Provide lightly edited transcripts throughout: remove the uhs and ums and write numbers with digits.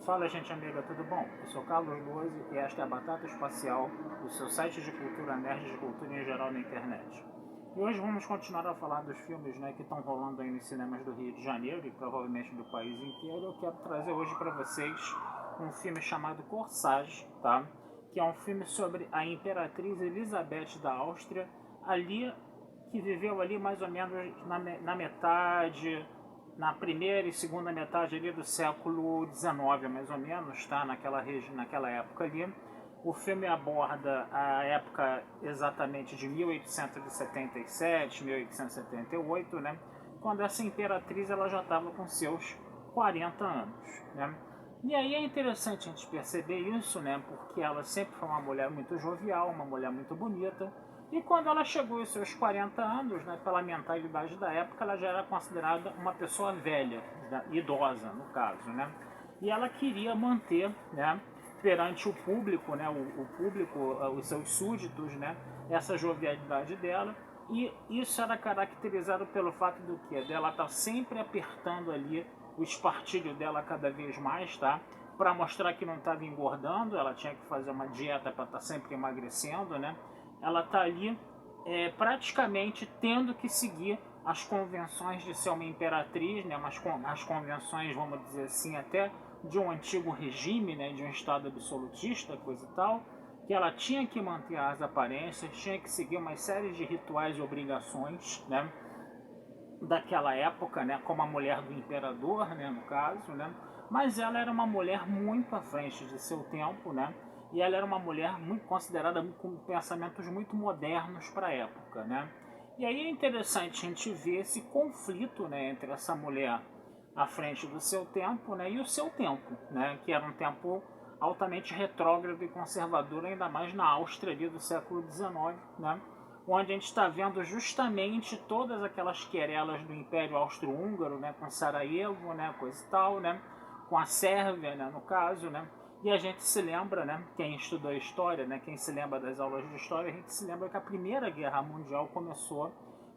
Fala, gente amiga, tudo bom? Eu sou Carlos Luozi e esta é a Batata Espacial, o seu site de cultura nerd de cultura em geral na internet. E hoje vamos continuar a falar dos filmes, que estão rolando aí nos cinemas do Rio de Janeiro e provavelmente do país inteiro. Eu quero trazer hoje para vocês um filme chamado Corsage, tá? Que é um filme sobre a Imperatriz Elizabeth da Áustria, ali que viveu ali mais ou menos na metade, na primeira e segunda metade ali do século XIX, mais ou menos, tá? Naquela época ali. O filme aborda a época exatamente de 1877, 1878, né? Quando essa imperatriz ela já estava com seus 40 anos, né? E aí é interessante a gente perceber isso, né? Porque ela sempre foi uma mulher muito jovial, uma mulher muito bonita. E quando ela chegou aos seus 40 anos, né, pela mentalidade da época, ela já era considerada uma pessoa velha, né, idosa no caso, né? E ela queria manter, né, perante o público, né, o público, os seus súditos, né, essa jovialidade dela. E isso era caracterizado pelo fato do que? Dela estar sempre apertando ali o espartilho dela cada vez mais, tá? Para mostrar que não estava engordando, ela tinha que fazer uma dieta para estar sempre emagrecendo, né? Ela está ali praticamente tendo que seguir as convenções de ser uma imperatriz, né? As convenções, vamos dizer assim, até de um antigo regime, né? De um estado absolutista, coisa e tal, que ela tinha que manter as aparências, tinha que seguir uma série de rituais e obrigações, né? Daquela época, né, como a mulher do imperador, né, no caso, né, mas ela era uma mulher muito à frente de seu tempo, né, e ela era uma mulher muito considerada com pensamentos muito modernos para a época, né. E aí é interessante a gente ver esse conflito, né, entre essa mulher à frente do seu tempo, né, e o seu tempo, né, que era um tempo altamente retrógrado e conservador, ainda mais na Áustria ali do século XIX, né, onde a gente está vendo justamente todas aquelas querelas do Império Austro-Húngaro, né, com Sarajevo, né, coisa e tal, né, com a Sérvia, né, no caso, né, e a gente se lembra, né, quem estudou história, né, quem se lembra das aulas de história, a gente se lembra que a Primeira Guerra Mundial começou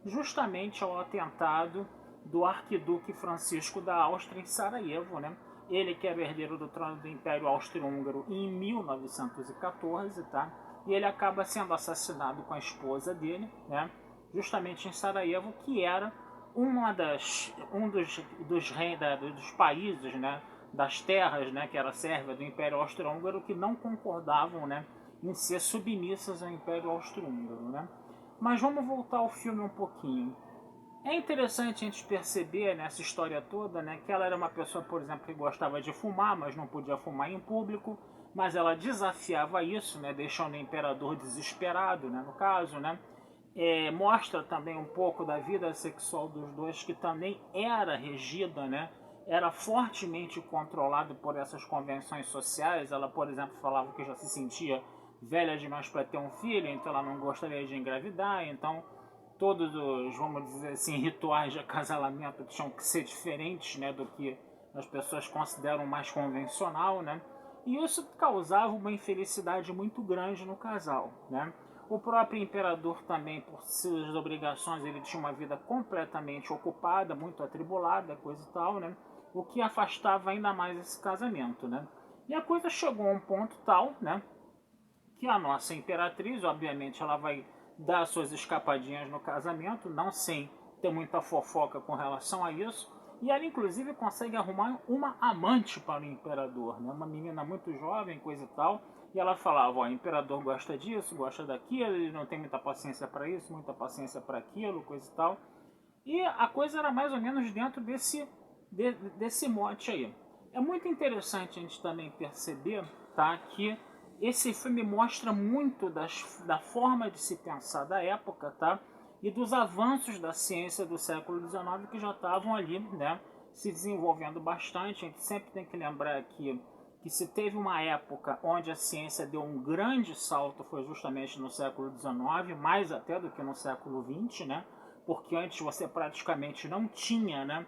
justamente ao atentado do arquiduque Francisco da Áustria em Sarajevo, né, ele que era o herdeiro do trono do Império Austro-Húngaro em 1914, tá? E ele acaba sendo assassinado com a esposa dele, né? Justamente em Sarajevo, que era dos países, né? Das terras, né? Que era a Sérvia do Império Austro-Húngaro, que não concordavam, né? Em ser submissas ao Império Austro-Húngaro, né? Mas vamos voltar ao filme um pouquinho. É interessante a gente perceber nessa história toda, né, que ela era uma pessoa, por exemplo, que gostava de fumar, mas não podia fumar em público, mas ela desafiava isso, né, deixando o imperador desesperado, né, no caso, né. Mostra também um pouco da vida sexual dos dois, que também era regida, né, era fortemente controlado por essas convenções sociais. Ela, por exemplo, falava que já se sentia velha demais para ter um filho, então ela não gostaria de engravidar, então todos os, vamos dizer assim, rituais de acasalamento tinham que ser diferentes, né, do que as pessoas consideram mais convencional, né? E isso causava uma infelicidade muito grande no casal, né? O próprio imperador também, por suas obrigações, ele tinha uma vida completamente ocupada, muito atribulada, coisa e tal, né? O que afastava ainda mais esse casamento, né? E a coisa chegou a um ponto tal, né, que a nossa imperatriz, obviamente, ela vai dar suas escapadinhas no casamento, não sem ter muita fofoca com relação a isso. E ela, inclusive, consegue arrumar uma amante para o imperador, né? Uma menina muito jovem, coisa e tal. E ela falava: ó, o imperador gosta disso, gosta daquilo, ele não tem muita paciência para isso, muita paciência para aquilo, coisa e tal. E a coisa era mais ou menos dentro desse mote aí. É muito interessante a gente também perceber, tá, que esse filme mostra muito da forma de se pensar da época, tá, e dos avanços da ciência do século XIX que já estavam ali, né, se desenvolvendo bastante. A gente sempre tem que lembrar que se teve uma época onde a ciência deu um grande salto, foi justamente no século XIX, mais até do que no século XX, né, porque antes você praticamente não tinha, né,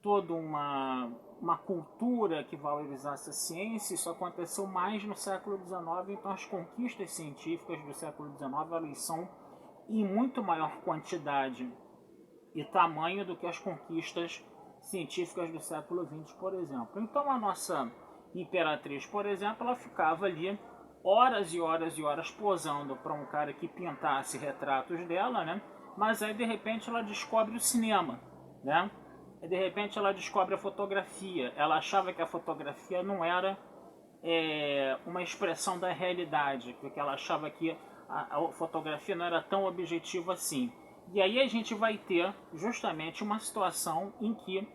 toda uma cultura que valorizasse a ciência. Isso aconteceu mais no século XIX, então as conquistas científicas do século XIX elas são em muito maior quantidade e tamanho do que as conquistas científicas do século XX, por exemplo. Então a nossa Imperatriz, por exemplo, ela ficava ali horas e horas e horas posando para um cara que pintasse retratos dela, né? Mas aí de repente ela descobre o cinema, né? E de repente ela descobre a fotografia. Ela achava que a fotografia não era uma expressão da realidade, porque ela achava que a fotografia não era tão objetiva assim. E aí a gente vai ter justamente uma situação em que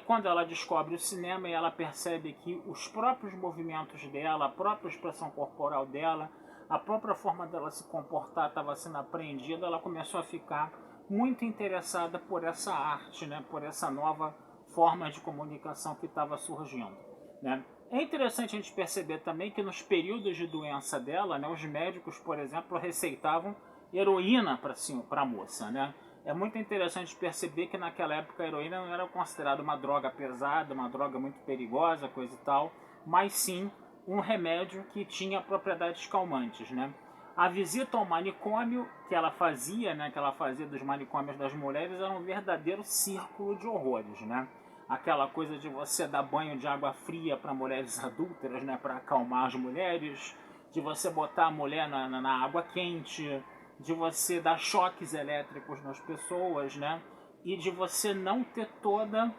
quando ela descobre o cinema e ela percebe que os próprios movimentos dela, a própria expressão corporal dela, a própria forma dela se comportar estava sendo apreendida, ela começou a ficar muito interessada por essa arte, né? Por essa nova forma de comunicação que estava surgindo, né? É interessante a gente perceber também que nos períodos de doença dela, né, os médicos, por exemplo, receitavam heroína para a moça, né? É muito interessante perceber que naquela época a heroína não era considerada uma droga pesada, uma droga muito perigosa, coisa e tal, mas sim um remédio que tinha propriedades calmantes, né? A visita ao manicômio que ela fazia, né, que ela fazia dos manicômios das mulheres, era um verdadeiro círculo de horrores, né? Aquela coisa de você dar banho de água fria para mulheres adúlteras, né, para acalmar as mulheres, de você botar a mulher na água quente, de você dar choques elétricos nas pessoas, né, e de você não ter todo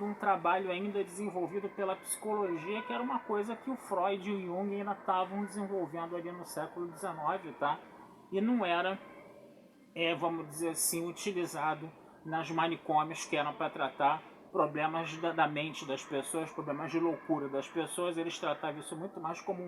um trabalho ainda desenvolvido pela psicologia, que era uma coisa que o Freud e o Jung ainda estavam desenvolvendo ali no século XIX, tá? E não era, vamos dizer assim, utilizado nas manicômios que eram para tratar problemas da mente das pessoas, problemas de loucura das pessoas. Eles tratavam isso muito mais como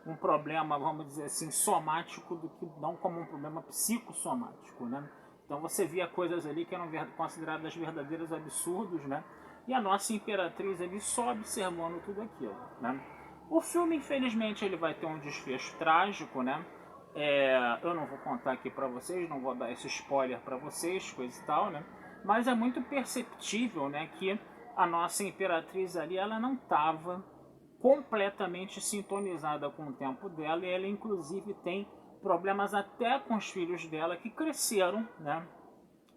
um problema, vamos dizer assim, somático, do que não como um problema psicossomático, né? Então você via coisas ali que eram consideradas verdadeiros absurdos, né? E a nossa imperatriz ali só observando tudo aquilo, né? O filme, infelizmente, ele vai ter um desfecho trágico, né? Eu não vou contar aqui para vocês, não vou dar esse spoiler para vocês, coisa e tal, né? Mas é muito perceptível, né, que a nossa imperatriz ali, ela não estava completamente sintonizada com o tempo dela, e ela inclusive tem problemas até com os filhos dela que cresceram, né,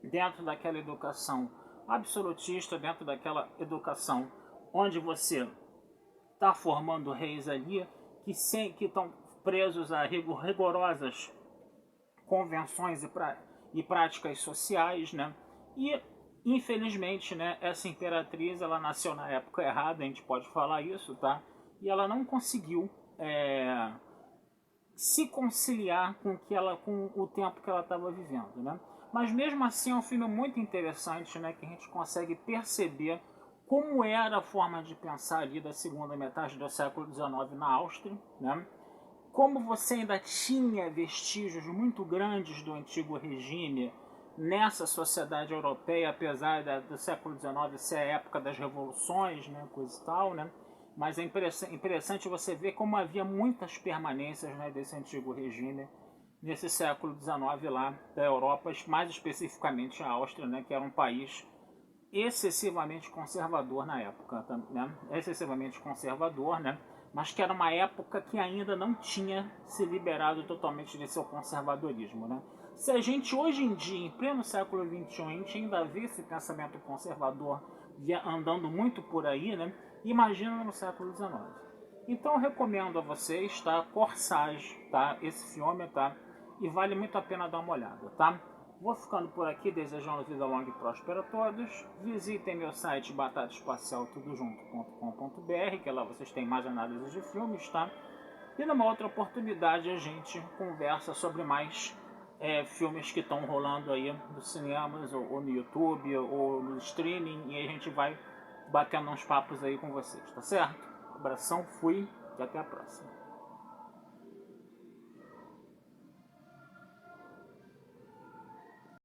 dentro daquela educação absolutista, dentro daquela educação onde você está formando reis ali que estão presos a rigorosas convenções e práticas sociais, né? E infelizmente, né, essa imperatriz, ela nasceu na época errada, a gente pode falar isso, tá? E ela não conseguiu se conciliar com o tempo que ela estava vivendo, né? Mas mesmo assim é um filme muito interessante, né, que a gente consegue perceber como era a forma de pensar ali da segunda metade do século XIX na Áustria, né? Como você ainda tinha vestígios muito grandes do antigo regime nessa sociedade europeia, apesar do século XIX ser a época das revoluções, né, coisa e tal, né? Mas é interessante você ver como havia muitas permanências, né, desse antigo regime nesse século XIX lá da Europa, mais especificamente a Áustria, né, que era um país excessivamente conservador na época, né? Excessivamente conservador, né? Mas que era uma época que ainda não tinha se liberado totalmente desse seu conservadorismo, né? Se a gente hoje em dia, em pleno século XXI, a gente ainda vê esse pensamento conservador andando muito por aí, né? Imagina no século XIX. Então eu recomendo a vocês, tá? Corsage, tá? Esse filme, tá? E vale muito a pena dar uma olhada, tá? Vou ficando por aqui, desejando vida longa e próspera a todos. Visitem meu site batataespacialtudojunto.com.br, que lá vocês têm mais análises de filmes, tá? E numa outra oportunidade a gente conversa sobre mais filmes que estão rolando aí nos cinemas, ou no YouTube, ou no streaming, e a gente vai batendo uns papos aí com vocês, tá certo? Abração, fui e até a próxima.